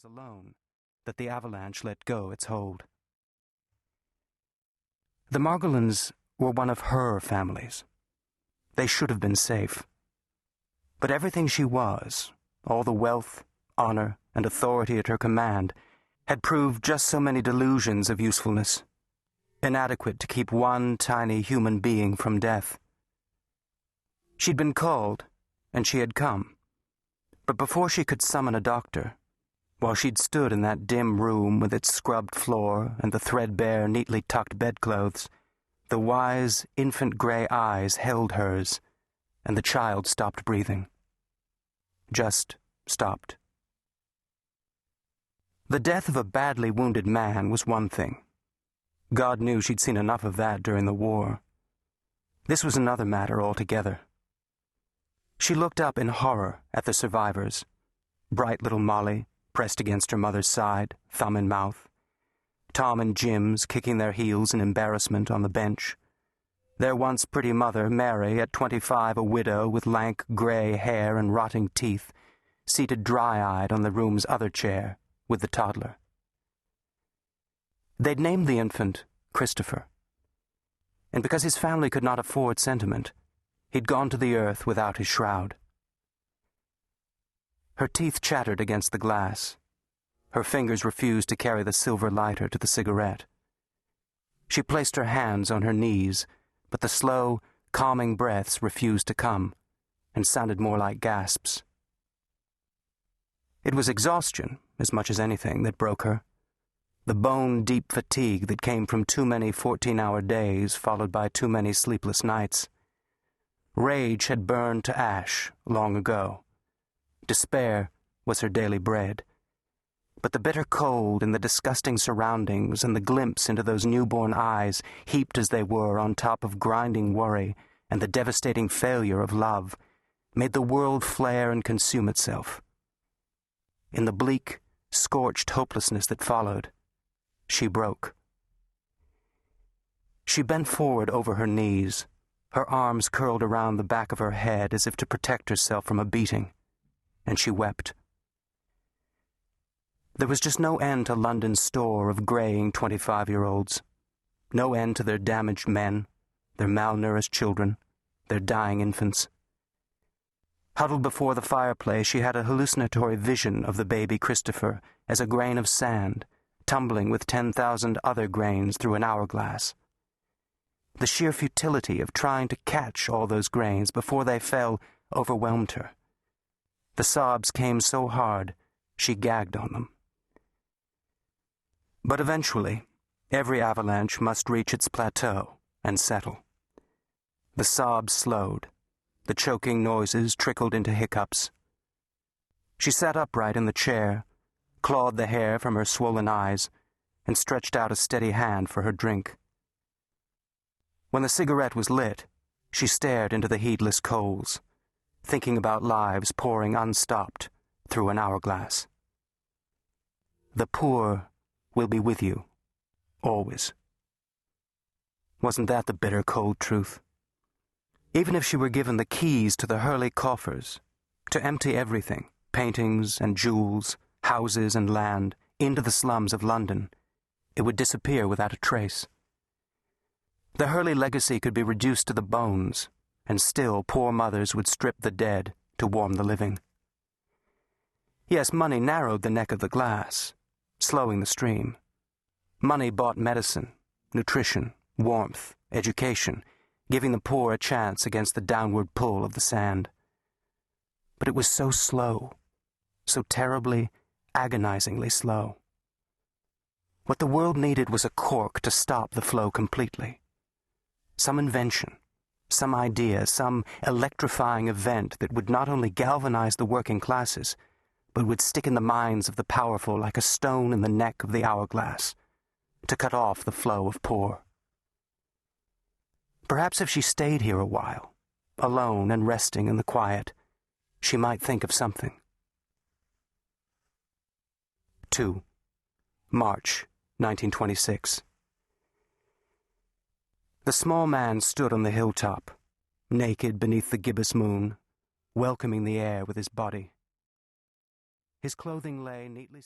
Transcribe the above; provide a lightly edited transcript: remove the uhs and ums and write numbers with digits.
was alone that the avalanche let go its hold. The Margolins were one of her families. They should have been safe. But everything she was, all the wealth, honor, and authority at her command, had proved just so many delusions of usefulness, inadequate to keep one tiny human being from death. She'd been called, and she had come. But before she could summon a doctor, while she'd stood in that dim room with its scrubbed floor and the threadbare, neatly tucked bedclothes, the wise, infant gray eyes held hers, and the child stopped breathing. Just stopped. The death of a badly wounded man was one thing. God knew she'd seen enough of that during the war. This was another matter altogether. She looked up in horror at the survivors, bright little Molly, pressed against her mother's side, thumb in mouth, Tom and Jims kicking their heels in embarrassment on the bench, their once pretty mother, Mary, at 25 a widow with lank gray hair and rotting teeth, seated dry-eyed on the room's other chair with the toddler. They'd named the infant Christopher, and because his family could not afford sentiment, he'd gone to the earth without his shroud. Her teeth chattered against the glass. Her fingers refused to carry the silver lighter to the cigarette. She placed her hands on her knees, but the slow, calming breaths refused to come, and sounded more like gasps. It was exhaustion, as much as anything, that broke her. The bone-deep fatigue that came from too many 14-hour days followed by too many sleepless nights. Rage had burned to ash long ago. Despair was her daily bread. But the bitter cold and the disgusting surroundings and the glimpse into those newborn eyes, heaped as they were on top of grinding worry and the devastating failure of love, made the world flare and consume itself. In the bleak, scorched hopelessness that followed, she broke. She bent forward over her knees, her arms curled around the back of her head as if to protect herself from a beating, and she wept. There was just no end to London's store of graying 25-year-olds, no end to their damaged men, their malnourished children, their dying infants. Huddled before the fireplace, she had a hallucinatory vision of the baby Christopher as a grain of sand, tumbling with 10,000 other grains through an hourglass. The sheer futility of trying to catch all those grains before they fell overwhelmed her. The sobs came so hard, she gagged on them. But eventually, every avalanche must reach its plateau and settle. The sobs slowed. The choking noises trickled into hiccups. She sat upright in the chair, clawed the hair from her swollen eyes, and stretched out a steady hand for her drink. When the cigarette was lit, she stared into the heedless coals, thinking about lives pouring unstopped through an hourglass. The poor will be with you, always. Wasn't that the bitter, cold truth? Even if she were given the keys to the Hurley coffers, to empty everything, paintings and jewels, houses and land, into the slums of London, it would disappear without a trace. The Hurley legacy could be reduced to the bones, and still poor mothers would strip the dead to warm the living. Yes, money narrowed the neck of the glass, slowing the stream. Money bought medicine, nutrition, warmth, education, giving the poor a chance against the downward pull of the sand. But it was so slow, so terribly, agonizingly slow. What the world needed was a cork to stop the flow completely. Some invention, some idea, some electrifying event that would not only galvanize the working classes, but would stick in the minds of the powerful like a stone in the neck of the hourglass, to cut off the flow of poor. Perhaps if she stayed here a while, alone and resting in the quiet, she might think of something. 2. March, 1926. The small man stood on the hilltop, naked beneath the gibbous moon, welcoming the air with his body. His clothing lay neatly